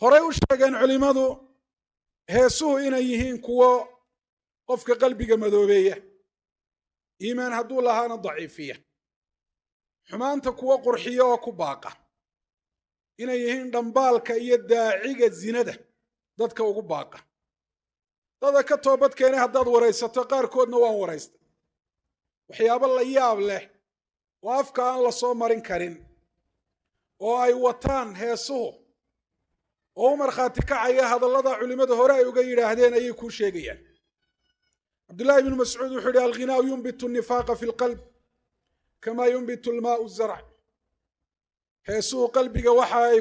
horey u sheegeen culimadu heesuhu inay yihiin kuwo qofka qalbiga madoobeeya, iimaan hadduu lahaana daciifiya, xumaanta kuwo qurxiya oo ku baaqa, inay yihiin dhambaalka iyo daaciga zinada dadka ugu baaqa. dada ka toobad keenay haddaad waraysato qaarkoodna waan waraystay, waxyaabo la yaab leh oo afka aan la soo marin karin oo ay wataan heesuhu oo u markhaati kacaya hadallada culimmada hore ay uga yidhaahdeen ayay kuu sheegayaan. cabdullaahi ibnu mascuud wuxuu yidhi alghinaau yunbitu nifaaqa fi lqalb kamaa yunbitu almaau zarc. heesuhu qalbiga waxa ay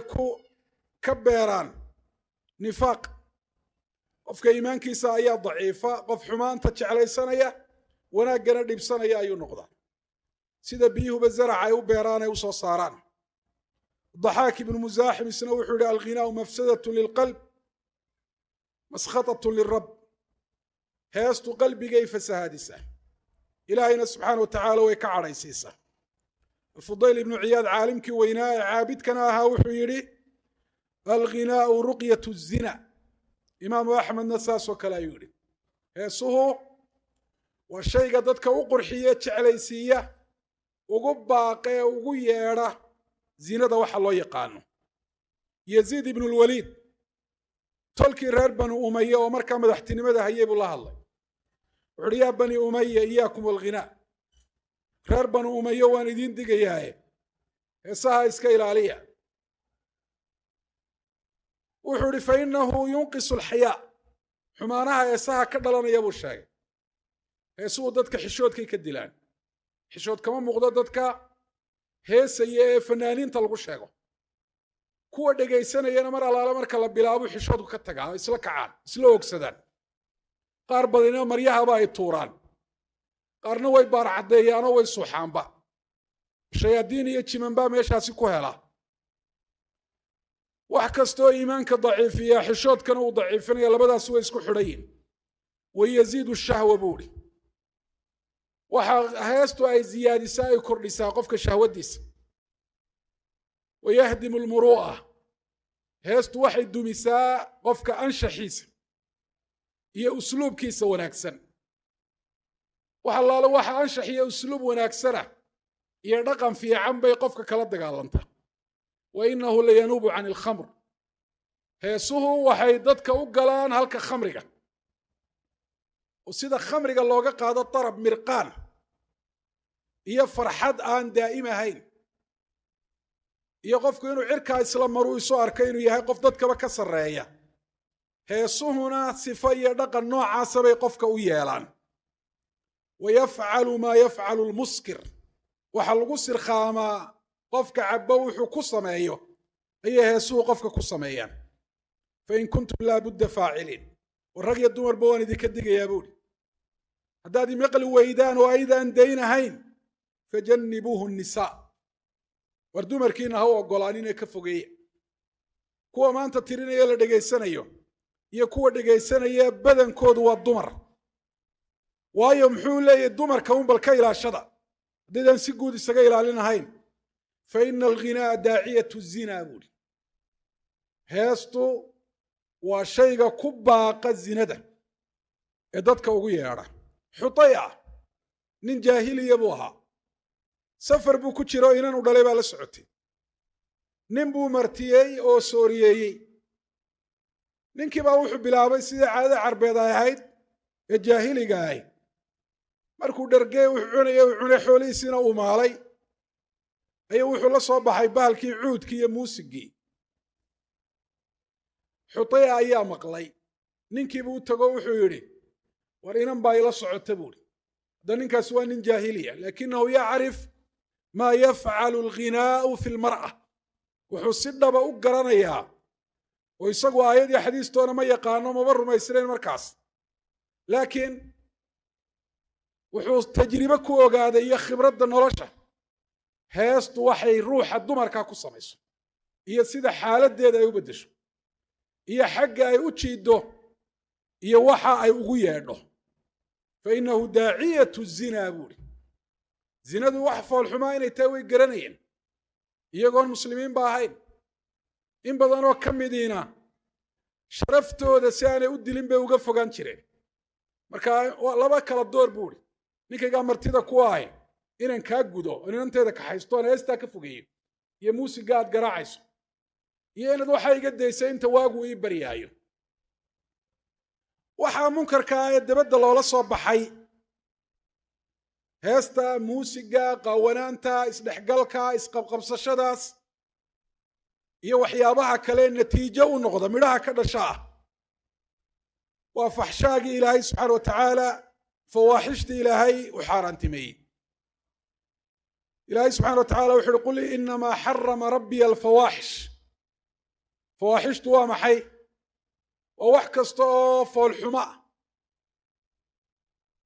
ka beeraan nifaaq. qofka iimaankiisa ayaa daciifa, qof xumaanta jeclaysanaya wanaaggana dhibsanaya ayuu noqdaa, sida biyuhuba zaraca ay u beeraan ay u soo saaraan. ضحاك بن مزاحم isna wuxuu yihi alghinaau mafsadatu lilqalb maskhatatu lirab. heestu qalbigay fasahaadisaa, ilaahayna subxaana watacaala way ka cadhaysiisaa. alfudayl ibnu ciyaad caalimkii weynaa ee caabidkana ahaa wuxuu yidhi alghinaau ruqyat zina. imaamu axmedna saasoo kale ayuu yidhi heesuhu waa shayga dadka u qurxiye jeclaysiiya, ugu baaqee ugu yeedha zinada waxa loo yaqaano. yaziid ibnu lwaliid tolkii reer bani umaya oo markaa madaxtinimada hayay buu la hadlay, wuxu uhi yaa bani umaya iyaakum alghinaa. reer bani umayo waan idiin digayaaye heesaha iska ilaaliya. wuxuu ihi fainahu yunqisu alxayaa. xumaanaha heesaha ka dhalanaya buu sheegay. heesuhu dadka xishoodkay ka dilaan. xishood kama muuqdo dadka heesaya ee fanaaniinta lagu sheego. kuwa dhegaysanayana mar allaale marka la bilaabo xishoodku ka tagaa, isla kacaan, isla ogsadaan. qaar badina maryahaba ay tuuraan, qaarna way baar caddeeyaanoo way suuxaanba. shayaadiin iyo jimanbaa meeshaasi ku hela. wax kastoo iimaanka daciifiya xishoodkana uu daciifinaya, labadaas way isku xidhan yihin. wayaziidu shahwa buu ihi waxa heestu ay ziyaadisaa ay kordhisaa qofka shahwadiisa. wayahdimu lmuru'a. heestu waxay dumisaa qofka anshaxiisa iyo usluubkiisa wanaagsan. wax allaale waxa anshax iyo usluub wanaagsana iyo dhaqan fiican bay qofka kala dagaalantaa. wa inahu layanuubu can alkhamr. heesuhu waxay dadka u galaan halka khamriga, oo sida khamriga looga qaado darab mirqaan iyo farxad aan daa'im ahayn, iyo qofku inuu cirkaa isla maruu isu arko inuu yahay qof dadkaba ka sarreeya. heesuhuna sifo iyo dhaqan noocaasa bay qofka u yeelaan. wayafcalu maa yafcalu lmuskir. waxa lagu sirkhaamaa qofka cabbo wuxuu ku sameeyo ayay heesuhu qofka ku sameeyaan. fain kuntum laabudda faaciliin. war rag iyo dumarba waan idinka digayaa buuhi, haddaad imaqli weydaan oo aydaan daynahayn fajannibuuhu nisaa. war dumarkiina ha u oggolaaninee ka fogeeya. kuwa maanta tirinaya la dhegaysanayo iyo kuwa dhegaysanaya badankoodu waa dumar. waayo muxuu leeyahay dumarka un bal ka ilaashada haddaydaan si guud isaga ilaalinahayn. fa ina alghinaa daaciyatu zinaa buuhi. heestu waa shayga ku baaqa zinada ee dadka ugu yeedha. xutaya nin jaahiliya buu ahaa. safar buu ku jiro inanu dhalay baa la socotay. nin buu martiyey oo sooriyeeyey. ninkii baa wuxuu bilaabay sidii caadada carbeed ay ahayd ee jaahiliga ahayd. markuu dhargey wuxuu cunaya uu cunay, xoolihiisiina uu maalay, ayuu wuxuu la soo baxay bahalkii cuudkii iyo muusigii. xutaya ayaa maqlay. ninkiibuu u tago wuxuu yidhi war inan baa ila socota buuhi. hadda ninkaasi waa nin jaahiliya, laakinahu yacrif maa yafcalu alghinaau fi lmar'a. wuxuu si dhaba u garanayaa, oo isagu aayad iyo xadiistoona ma yaqaano, maba rumaysnayn markaas, laakiin wuxuu tajribe ku ogaaday iyo khibradda nolosha heestu waxay ruuxa dumarka ku samayso iyo sida xaaladdeeda ay u beddesho iyo xagga ay u jiiddo iyo waxa ay ugu yeedho. fa inahu daaciyatu zinaa buuhi. zinadu wax foolxumaa inay tahay way garanayeen iyagoon muslimiin ba ahayn. in badanoo ka midiina sharaftooda si aanay u dilin bay uga fogaan jireen. marka laba kala door buuri ninkaygaa martida ku ahay inaan kaa gudo oo inanteeda kaxaysto aan heestaa ka fogeeyo iyo muusiga aad garaacayso iyo inaad waxaa iga daysay inta waagu ii baryaayo. waxaa munkarka ah ee dabadda loola soo baxay heesta, muusiga, qaawanaanta, isdhexgalka, isqabqabsashadaas iyo waxyaabaha kale natiijo u noqda midhaha ka dhasha ah waa faxshaagii ilaahay subxaana wa tacaala fawaaxishtii ilaahay u xaaraantimeeyey. ilaahay subxana wa tacala wuxu uhi qul inamaa xarama rabbiya alfawaaxish. fawaaxishtu waa maxay? waa wax kasta oo foolxumo ah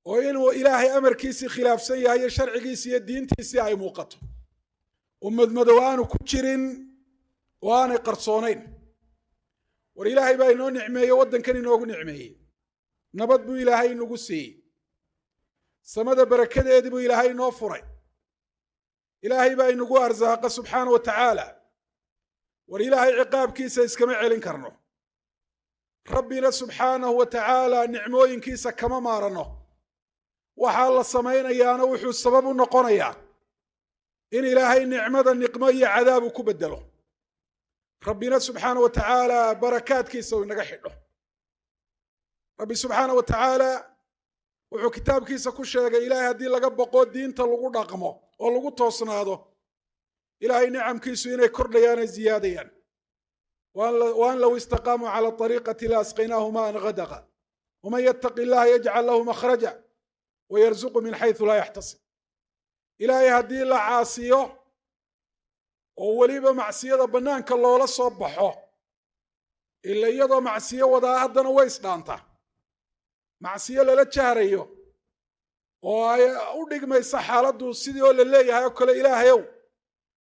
oo inuu ilaahay amarkiisii khilaafsan yahay iyo sharcigiisii iyo diintiisii ay muuqato oo madmadow aanu ku jirin oo aanay qarsoonayn. war ilaahay baa inoo nicmeeye waddankan inoogu nicmeeyey, nabad buu ilaahay inagu siiyey, samada barakadeedii buu ilaahay inoo furay, ilaahay baa inagu arsaaqa subxaana wa tacaala. war ilaahay ciqaabkiisa iskama celin karno, rabbina subxaanahu wa tacaala nicmooyinkiisa kama maaranno. waxaa la samaynayaana wuxuu sabab u noqonayaa in ilaahay nicmada niqmo iyo cadaab uu ku bedelo, rabbina subxaana wa tacaala barakaadkiisa uu inaga xidho. rabbi subxaana wa tacaala wuxuu kitaabkiisa ku sheegay ilaahay haddii laga boqo diinta lagu dhaqmo oo lagu toosnaado ilaahay nicamkiisu inay kordhayaan ay ziyaadayaan. waan low istaqaamuu cala ariiqati la asqaynaahu maan gadaqa waman yattaqi illaha yajcal lahu makhraja wayarzuqu min xaysu laa yaxtasib. ilaahay haddii la caasiyo oo weliba macsiyada bannaanka loola soo baxo, ila iyadoo macsiyo wadaa haddana way isdhaantaa. macsiyo lala jahrayo oo ay u dhigmaysa xaaladdu sidii oo la leeyahay oo kale, ilaahayow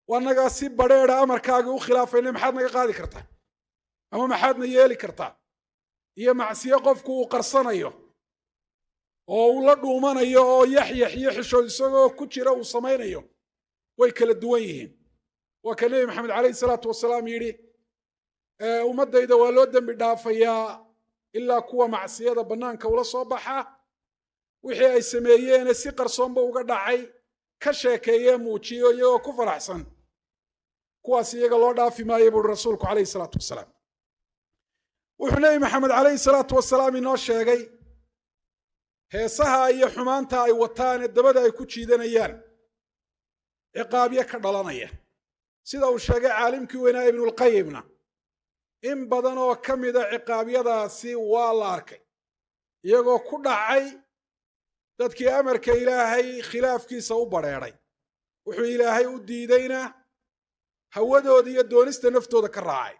waanagaa si badheedha amarkaagii u khilaafayna maxaad naga qaadi kartaa ama maxaadna yeeli kartaa. iyo macsiyo qofku uu qarsanayo oo uu la dhuumanayo oo yaxyax iyo xishood isagoo ku jira uu samaynayo way kala duwan yihiin. waa ka nebi maxamed calayhi salaatu wasalaam yidhi ummaddayda waa loo dembi dhaafayaa ilaa kuwa macsiyada bannaanka ula soo baxa, wixii ay sameeyeene si qarsoonba uga dhacay ka sheekeeyee muujiyo iyagoo ku faraxsan, kuwaas iyaga loo dhaafi maayo buuri rasuulku calayhi salaatu wasalaam. wuxuu nebi maxamed calayhi salaatu wasalaam inoo sheegay heesaha iyo xumaanta ay wataan ee dabada ay ku jiidanayaan ciqaabyo ka dhalanaya, sida uu sheegay caalimkii weynaa ibnulqayimna. in badan oo ka mida ciqaabyadaasi waa la arkay iyagoo ku dhacay dadkii amarka ilaahay khilaafkiisa u badheedhay. wuxuu ilaahay u diidayna hawadooda iyo doonista naftooda ka raacay.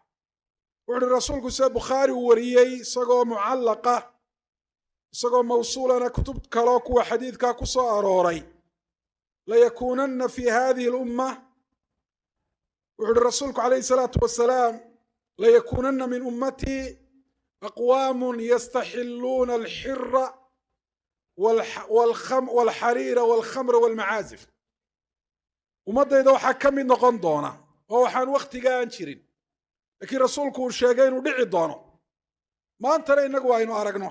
wuxu uhi rasuulku sida bukhaari uu wariyey isagoo mucallaqa, isagoo mawsuulana kutub kaloo kuwa xadiidkaa ku soo arooray, layakuunanna fi hadihi lumma, wuxu uhi rasuulku calayhi salaatu wasalaam, layakuunanna min ummatii aqwaamun yastaxilluuna alxira walxariira walkhamra walmacaazif. ummaddayda waxaa ka mid noqon doona oo waxaan wakhtiga aan jirin, laakiin rasuulku uu sheegay inuu dhici doono, maantana innagu aynu aragno.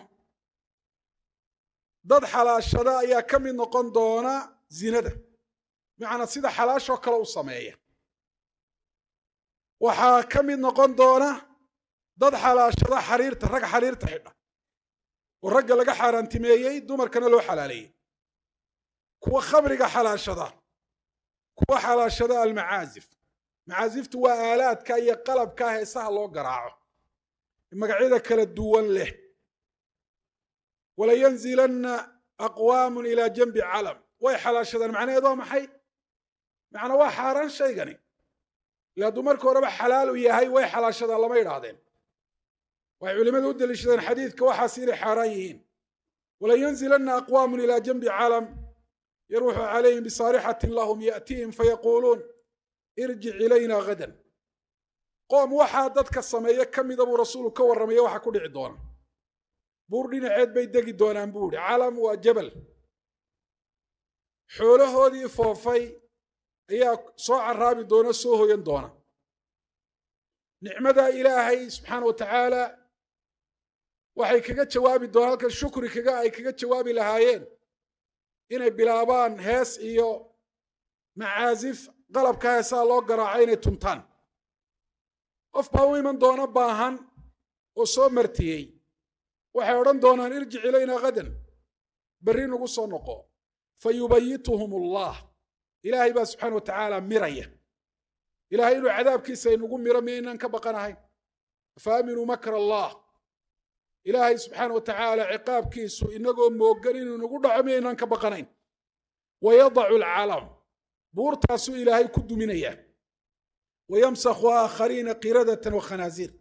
dad xalaashada ayaa ka mid noqon doona zinada, bimacnaa sida xalaashoo kale u sameeya. waxaa ka mid noqon doona dad xalaashada xariirta, rag xariirta xidha oo ragga laga xaaraantimeeyey dumarkana loo xalaaleeyey. kuwa khamriga xalaashada, kuwa xalaashada almacaazif. macaaziftu waa aalaadka iyo qalabka heesaha loo garaaco magacyada kala duwan leh. walayanzilanna aqwaamun ilaa janbi calam. way xalaashadaan macnaheedu waa maxay? macnaa waa xaaraan shaygani, ila hadduu marka horeba xalaal u yahay way xalaashadaan lama yidhaahdeen. waxay culimmadu u daliishadeen xadiidka waxaas inay xaaraan yihiin. walayanzilanna aqwaamun ilaa janbi calam yaruuxu calayhim bisaarixatin lahum ya'tiihim fayaquuluun irjic ilayna hadan. qoom waxaa dadka sameeye ka mida buu rasuulu ka warramaya waxa ku dhici doona. buur dhinaceed bay degi doonaan buu ihi. calam waa jabal. xoolahoodii foofay ayaa soo caraabi doona, soo hoyan doona. nicmada ilaahay subxaana wa tacaala waxay kaga jawaabi doonaan halkan shukri ay kaga jawaabi lahaayeen inay bilaabaan hees iyo macaasif qalabka heesaa loo garaacay inay tuntaan. qof baa u iman doona baahan oo soo martiyey, waxay odhan doonaan irjic ilayna gadan, berri nagu soo noqo. fayubayituhum allah, ilaahay baa subxaana watacaala miraya. ilaahay inuu cadaabkiisa inagu miro miyaynaan ka baqanahayn? faaminuu makra allah, ilaahay subxaana watacaala ciqaabkiisu inagoo moogan inuu inagu dhaco miyaynaan ka baqanayn? wayadacu alcalam, buurtaasuu ilaahay ku duminaya. wayamsakhu aakhariina qiradatan wakhanaaziir,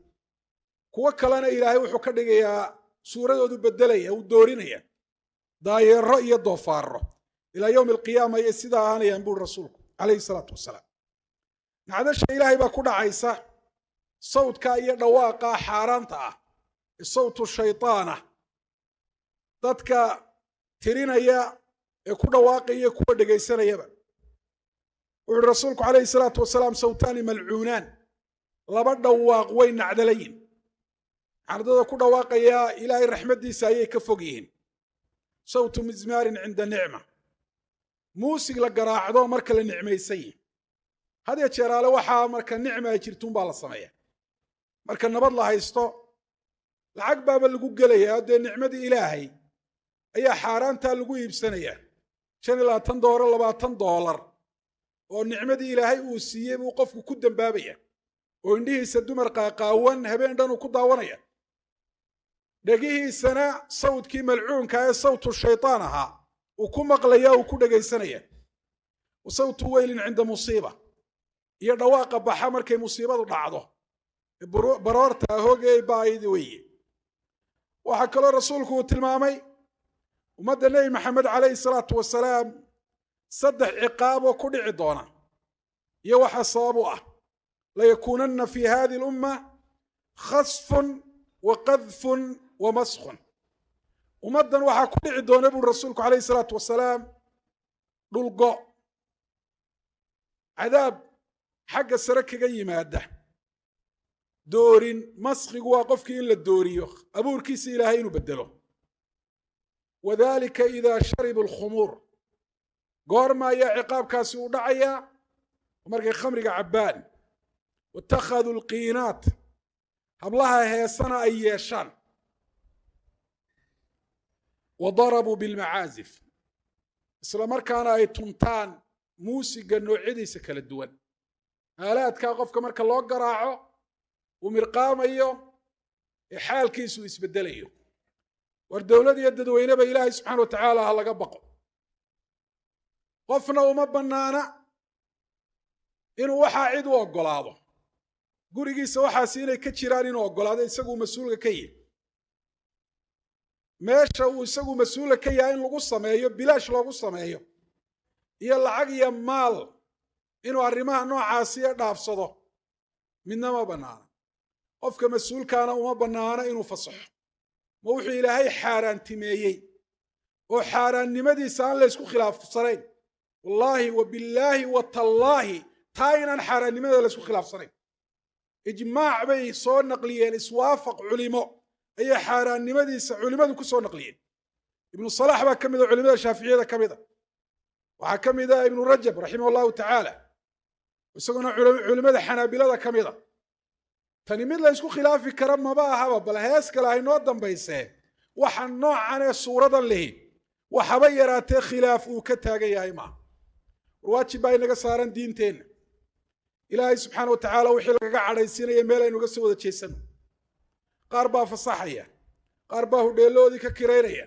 kuwo kalena ilaahay wuxuu ka dhigayaa suuradoodu bedelaya, uu doorinaya daayeero iyo doofaaro ilaa yowmi alqiyaama ayay sidaa ahaanayaan buuri rasuulku calayhi salaatu wasalaam. nacdasha ilaahay baa ku dhacaysa sawdka iyo dhawaaqa xaaraanta ah, sawtu shaytaana, dadka tirinaya ee ku dhawaaqaya kuwa dhegaysanayaba. wuxuuhi rasuulku calayhi salaatu wasalaam sawtaani malcuunaan, laba dhawaaq way nacdalayin. cardada ku dhawaaqaya ilaahay raxmaddiisa ayay ka fog yihiin. sawtu mizmaarin cinda nicma, muusig la garaacdo marka la nicmaysan yihi. had ya jeeraale waxaa marka nicma ay jirtuunbaa la sameeya. marka nabad la haysto lacag baaba lagu gelayaa, dee nicmadii ilaahay ayaa xaaraantaa lagu iibsanayaa. $25 $20 oo nicmadii ilaahay uu siiyey buu qofku ku dambaabaya, oo indhihiisa dumar qaaqaawan habeen dhan uu ku daawanaya. dhegihiisana sawdkii malcuunka ee sawtu shaytaan ahaa uu ku maqlaya, uu ku dhegaysanaya. sawtu weylin cinda musiiba, iyo dhawaaqa baxa markay musiibadu dhacdo, baroorta hoogay baayidi weeye. waxaa kaloo rasuulku uu tilmaamay ummadda nebi maxamed calayhi salaatu wasalaam 3 ciqaab oo ku dhici doona, iyo waxa sabab u ah. layakuunanna fi hadihi lumma khasfun wa qadfun wa maskhun, ummaddan waxaa ku dhici doona buuri rasuulku calayhi salaatu wasalaam dhulgo, cadaab xagga sare kaga yimaada, doorin. maskhigu waa qofkii in la dooriyo, abuurkiisa ilaahay inuu bedelo. wadalika idaa sharibu alkhumuur, goorma ayaa ciqaabkaasi u dhacayaa? markay khamriga cabbaan. waittakhaduu alqiinaat, hablaha heesana ay yeeshaan. wadarabuu bilmacaazif, isla markaana ay tuntaan muusiga noocyadiisa kala duwan. aalaadkaa qofka marka loo garaaco uu mirqaamayo ee xaalkiisu isbedelayo. war dowlad iyo dadweyneba ilaahay subxaana wa tacaala ha laga baqo. qofna uma bannaana inuu waxaa cid u oggolaado. gurigiisa waxaasi inay ka jiraan inuu oggolaado isaguu mas-uulka ka yahay. meesha uu isagu mas-uulka ka yahay in lagu sameeyo, bilaash loogu sameeyo, iyo lacag iyo maal inuu arrimaha noocaasiya dhaafsado, midna ma bannaana. qofka mas-uulkaana uma bannaana inuu fasaxo. ma wuxuu ilaahay xaaraantimeeyey oo xaaraannimadiisa aan la ysku khilaafsanayn? wallaahi wa billaahi wa tallaahi taa inaan xaaraannimada la ysku khilaafsanayn. ijmaac bay soo naqliyeen, iswaafaq culimo ayay xaaraannimadiisa culimadu ku soo naqliyeen. ibnu salaax baa ka mida culimada shaaficiyada ka mida. waxaa ka mida ibnu rajab raximah allahu tacaala, isaguna culimada xanaabilada ka mida. tani mid la ysku khilaafi kara maba ahaba, bal hees kale haynoo dambaysee waxa noocan ee suuradan lihi waxaba yaraatee khilaaf uu ka taagan yahay maaha. war waajib baa inaga saaran diinteenna. ilaahay subxaana wa tacaala wixii lagaga cadhaysiinaya meel aynuga soo wada jeesano. qaar baa fasaxaya, qaar baa hudheeloodii ka kiraynaya,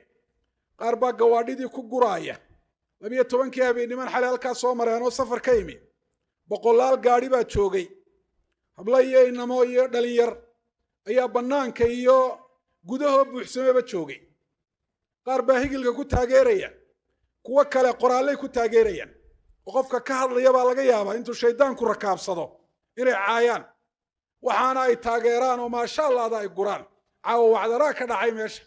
qaar baa gawaadhidii ku guraaya. 12 habeenniman xalay halkaa soo mareen oo safar ka yimi, 100 gaadhi baa joogay. habla iyo inamo iyo dhalinyar ayaa bannaanka iyo gudahoo buuxsameba joogay. qaar baa higilka ku taageeraya, kuwo kale qoraallay ku taageerayaan. oo qofka ka hadlaya baa laga yaabaa intuu shaydaanku rakaabsado inay caayaan, waxaana ay taageeraan oo maasha allahda ay guraan. caawa wacdaraa ka dhacay meesha,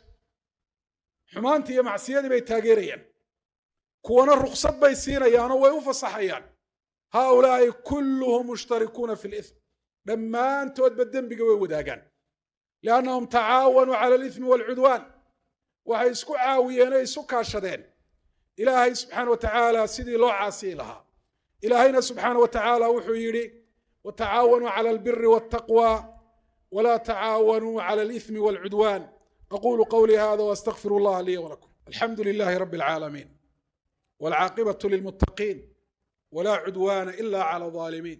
xumaantii iyo macsiyadii bay taageerayaan. kuwana ruksad bay siinayaanoo way u fasaxayaan. haaulaa'i kulluhum mushtarikuuna fi lithm, dhammaantoodba dembiga way wadaagaan. liannahum tacaawanuu cala alithmi waalcudwaan waxay isku caawiyeen o isu kaashadeen ilaahay subxaana wa tacaala sidii loo caasiyi lahaa. ilaahayna subxaana wa tacaala wuxuu yidhi watacaawanuu cala albiri waاltaqwa walaa tacaawanuu cala alithmi waalcudwaan. aqulu qawlii hada waastagfiru allaha lii walakum. alxamdu lilahi rabi alcaalamiin waalcaaqibatu lilmuttaqiin walaa cudwaana ila cala alظaalimiin.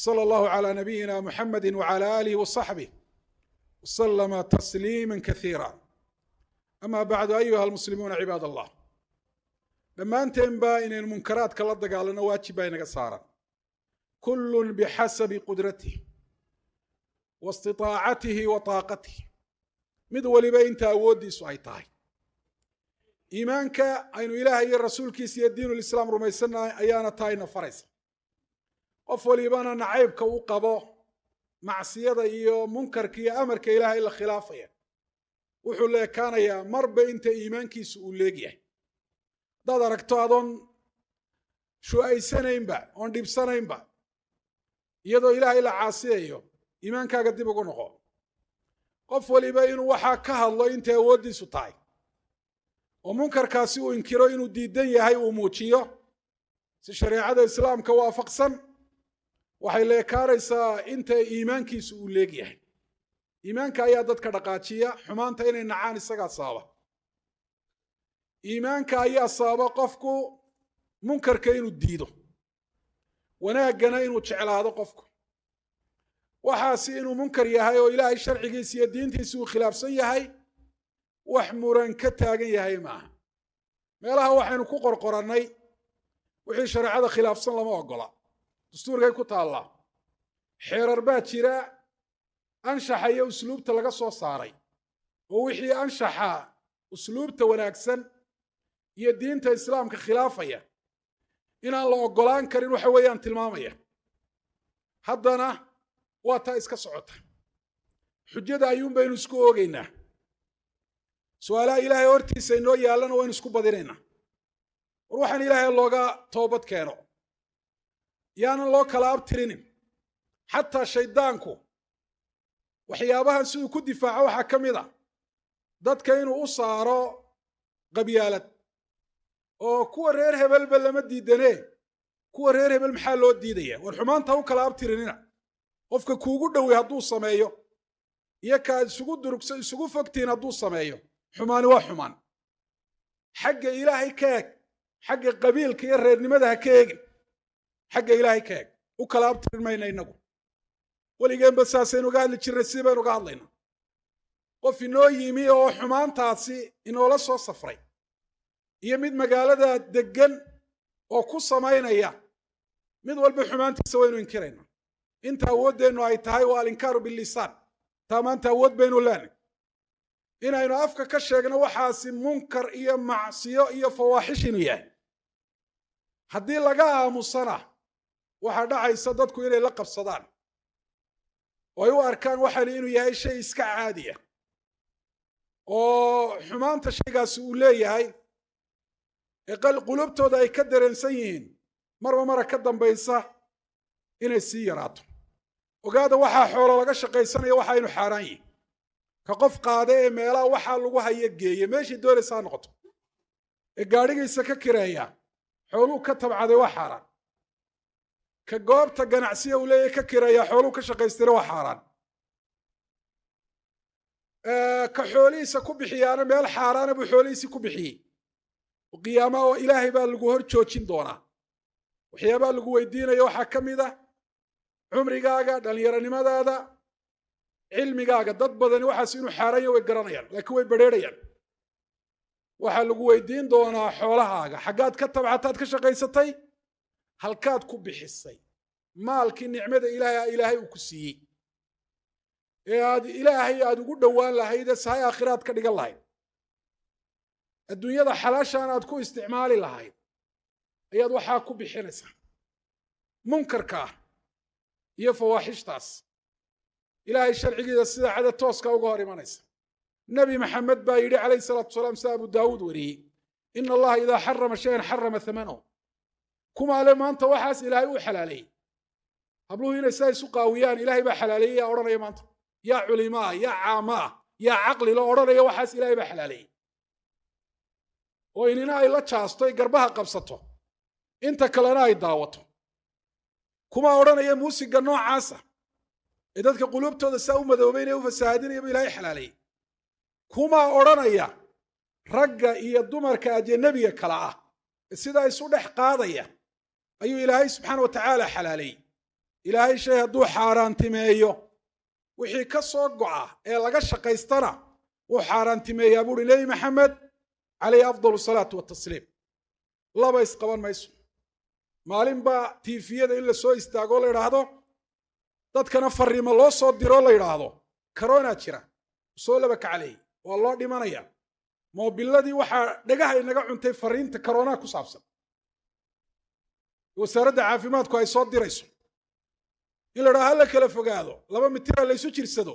sala allahu cala nabiyina muxamedi wacala aalihi wasaxbih wasalama tasliima kasiira. ama bacdu ayuha almuslimuuna cibaad allah, dhammaanteen baa inaynu munkaraadka la dagaalano waajib baa inaga saaran. kullun bixasabi qudratih wa istiطaacatihi wa taaqatih, mid waliba inta awooddiisu ay tahay. iimaanka aynu ilaahay iyo rasuulkiisa iyo diinulislaam rumaysannahay ayaana tahayna faraysa. qof walibana nacaybka u qabo macsiyada iyo munkarka iyo amarka ilaahay la khilaafaya wuxuu leekaanayaa marba inta iimaankiisu uu leegyahay. haddaad aragto adoon shu'aysanaynba oon dhibsanaynba iyadoo ilaahay la caasiyayo, iimaankaaga dib ugu noqo. qof waliba inuu waxaa ka hadlo intay awooddiisu tahay oo munkarkaasi uu inkiro inuu diidan yahay uu muujiyo si shareecada islaamka waafaqsan, waxay leekaanaysaa inta iimaankiisu uu leegyahay. iimaanka ayaa dadka dhaqaajiya, xumaanta inay nacaan isagaa sababa. iimaanka ayaa sababa qofku munkarka inuu diido, wanaaggana inuu jeclaado. qofku waxaasi inuu munkar yahay oo ilaahay sharcigiisa iyo diintiisa uu khilaafsan yahay wax muran ka taagan yahay maaha. meelaha waxaynu ku qorqorannay wixii shareecada khilaafsan lama ogola, dastuurkay ku taallaa. xeerar baa jira anshaxa iyo usluubta laga soo saaray, oo wixii anshaxa usluubta wanaagsan iyo diinta islaamka khilaafaya inaan la ogolaan karin waxa weeyaan tilmaamaya. haddana waa taa iska socota. xujada ayuun baynu isku oogaynaa. su-aalaha ilaahay hortiisa inoo yaallana waynu isku badinaynaa. war waxaan ilaahay looga toobad keeno, yaanan loo kala abtirinin. xataa shaydaanku waxyaabahan siduu ku difaaco waxaa ka mid a dadka inuu u saaro qabyaalad, oo kuwa reer hebelba lama diidanee kuwa reer hebel maxaa loo diidaya? war xumaanta u kala abtirinina. qofka kuugu dhowey hadduu sameeyo iyo kaad isugu durugso isugu fogtiin hadduu sameeyo, xumaani waa xumaan. xagga ilaahay ka eeg, xagga qabiilka iyo reernimada ha ka eegin, xagga ilaahay ka eeg. u kala abtirin mayna inagu. weligeenba saasaynu uga hadli jirnay, sidii baynu uga hadlaynaa. qof inoo yimi oo xumaantaasi inoola soo safray iyo mid magaalada deggan oo ku samaynaya, mid walba xumaantiisa waynu inkiraynaa. inta awooddeennu ay tahay waa alinkaaru billisaan. taa maanta awood baynu leenay inaynu afka ka sheegno waxaasi munkar iyo macsiyo iyo fawaaxish inuu yahay. haddii laga aamusana waxaa dhacaysa dadku inay la qabsadaan oo ay u arkaan waxani inuu yahay shay iska caadiya, oo xumaanta shaygaasi uu leeyahay ee qulubtooda ay ka dareensan yihiin marba mara ka dambaysa inay sii yaraato. ogaada waxaa xoolo laga shaqaysanaya waxa inu xaaraan yihin. ka qof qaada ee meelaha waxaa lagu haya geeya, meeshii doonaysa ha noqoto, ee gaadhigiisa ka kireeya, xooluu ka tabcaday waa xaaraan. ka goobta ganacsiya uu leeyahay ka kireeya, xooluu ka shaqaystayna waa xaaraan. ka xoolihiisa ku bixiyaana meel xaaraana buu xoolihiisii ku bixiyey. qiyaamaha oo ilaahay baa lagu hor joojin doonaa. waxyaabaa lagu weydiinaya waxaa ka mid ah cumrigaaga, dhallinyaronimadaada, cilmigaaga. dad badani waxaas inuu xaaranya way garanayaan, laakiin way badrheerayaan. waxaa lagu weydiin doonaa xoolahaaga, xaggaad ka tabcataad ka shaqaysatay, halkaad ku bixisay maalkii nicmada ilaahay uu ku siiyey ee aad ugu dhowaan lahayd ee sahay aakhiraad ka dhigan lahayd. adduunyada xalaashaan aad ku isticmaali lahayd ayaad waxaa ku bixinaysaa. munkarka ah iyo fawaaxishtaas ilaahay sharcigiisa sida cada tooska uga hor imanaysa. nebi maxamed baa yidhi calayhi salaatu wasalaam, sida abu daawuud wariyey, ina allaha idaa xarama shayan xarama thamanahu. kumaale maanta waxaas ilaahay uu xalaaleeyey. habluhu inay saa isu qaawiyaan ilaahay baa xalaaleeyey yaa odhanaya maanta. yaa culimaa yaa caamaa yaa caqli la odhanaya waxaas ilaahay baa xalaaleeyey oo inina ay la jaasto ay garbaha qabsato inta kalena ay daawato kuma odhanaya muusiga noocaasa ee dadka quluubtooda saa u madoobeynaya u fasaahadinaya buu ilaahay xalaaleeyey kuma odhanaya ragga iyo dumarka ajnabiga kala ah sida isu dhex qaadaya ayuu ilaahay subxaana wa tacaala xalaaleeyey ilaahay shay hadduu xaaraantimeeyo wixii ka soo go'a ee laga shaqaystana wuu xaaraantimeeyaa buuhi nebi maxamed calayhi afdal salaatu watasliim laba isqaban mayso maalinba tiifiyada in la soo istaagoo la yidhaahdo dadkana fariimo loo soo diroo la yidhaahdo karoonaa jira soo laba kacaleeyey waa loo dhimanaya moobiladii waxaa dhagaha inaga cuntay fariinta karoonaa ku saabsan wasaaradda caafimaadku ay soo dirayso in la yidhahdo ha la kala fogaado 2 mitira laysu jirsado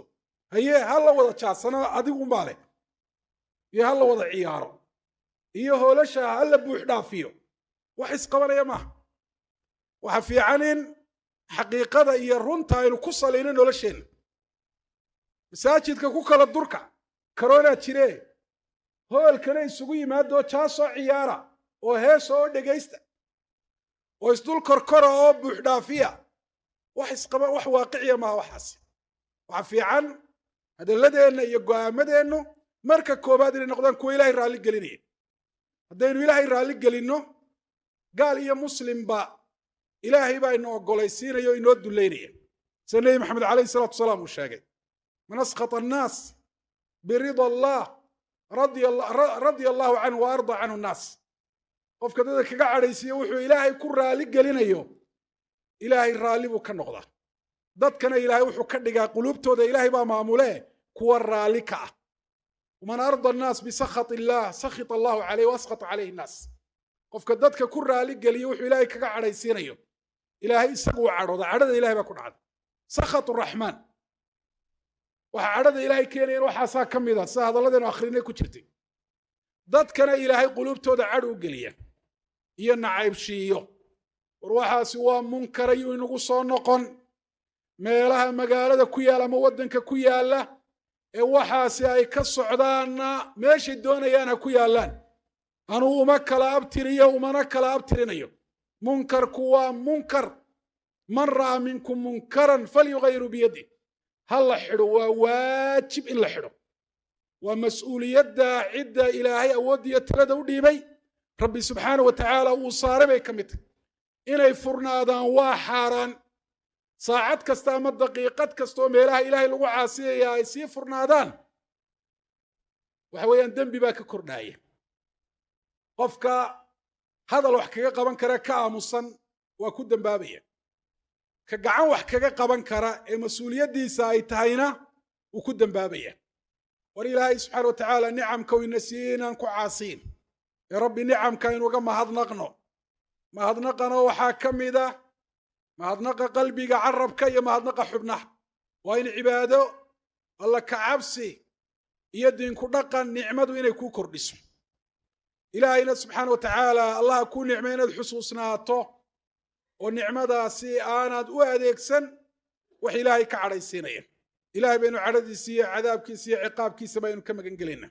haye ha la wada jaadsano adigunbaa leh iyo ha la wada ciyaaro iyo hoolasha ha la buux dhaafiyo wax isqabanaya maaha waxa fiican in xaqiiqada iyo runta aynu ku salayno nolosheenna masaajidka ku kala durka karoonaa jiree hoolkana isugu yimaado jaasoo ciyaara oo heesa oo dhegaysta oo isdul korkora oo buux dhaafiya wax waaqiciya maaha waxaas waxa fiican hadalladeenna iyo go'aamadeennu marka koobaad inay noqdaan kuwa ilaahay raalli gelinaya haddaynu ilaahay raalli gelinno gaal iyo muslimba ilaahay baa ina ogolaysiinaya oo inoo dullaynaya sida nebi maxamed calayhi salaatu wasalaam uu sheegay man askhata annaas birida allah radia allahu canhu wa arda canhu nnaas qofka dadka kaga cadhaysiiya wuxuu ilaahay ku raalli gelinayo ilaahay raalli buu ka noqdaa dadkana ilaahay wuxuu ka dhigaa quluubtooda ilaahay baa maamule kuwa raalli ka ah ومن أرضى الناس بسخط الله سخط الله عليه وأسخط عليه الناس قفك ددك كرة لقلي وحو إلهي كقع على سينيو إلهي سقوا عرض عرض إلهي بكون عرض سخط الرحمن وعرض إلهي كينين وحاسا كم إذا سهد الله دين آخرين كترتي ددكنا إلهي قلوب تودا عرض قليا إيانا عيب شيو وروحا سوا منكر ينقو صنقا ميلها مقالة كيالا مودنك كيالا waxaasi ay ka socdaana meesha doonayaan ku yaalaan anu uma kala abtiriyo umana kala abtirinayo munkarku waa munkar man raa minkum munkaran falyughayru biyadi halla xidho waa waajib in la xidho waa mas'uuliyadda cidda ilaahay awoodiyo talada u dhiibay rabbi subxaanahu wa tacaala uu saaray bay ka mid tahay inay furnaadaan waa xaaraan saacad kasta ama daqiiqad kasta oo meelaha ilaahay lagu caasiyaya ay sii furnaadaan waxa weeyaan dembi baa ka kordhaya qofka hadal wax kaga qaban kara ka aamusan waa ku dambaabaya ka gacan wax kaga qaban kara ee mas'uuliyaddiisa ay tahayna uu ku dambaabaya war ilaahay subxaana wa tacaala nicamka uu ina siiyey inaan ku caasiin ee rabbi nicamka inuga mahadnaqno mahadnaqana waxaa ka mid ah mahadnaqa qalbiga carabka iyo mahadnaqa xubnaha waa in cibaado alla ka cabsi iyo diinku dhaqan nicmadu inay ku kordhiso ilaahayna subxaana wa tacaala allah ku nicmay inaad xusuusnaato oo nicmadaasi aanaad u adeegsan wax ilaahay ka cadhaysiinaya ilaahay baynu cadhadiisa iyo cadaabkiisa iyo ciqaabkiisa baynu ka magan gelayna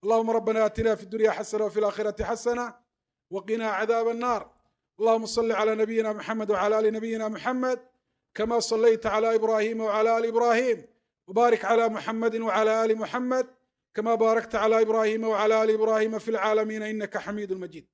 allahuma rabbana aatina fi dunya xasana wafi alaakhirati xasana waqina cadaaba annaar اللهم صل على نبينا محمد وعلى آل نبينا محمد كما صليت على إبراهيم وعلى آل إبراهيم وبارك على محمد وعلى آل محمد كما باركت على إبراهيم وعلى آل إبراهيم في العالمين إنك حميد مجيد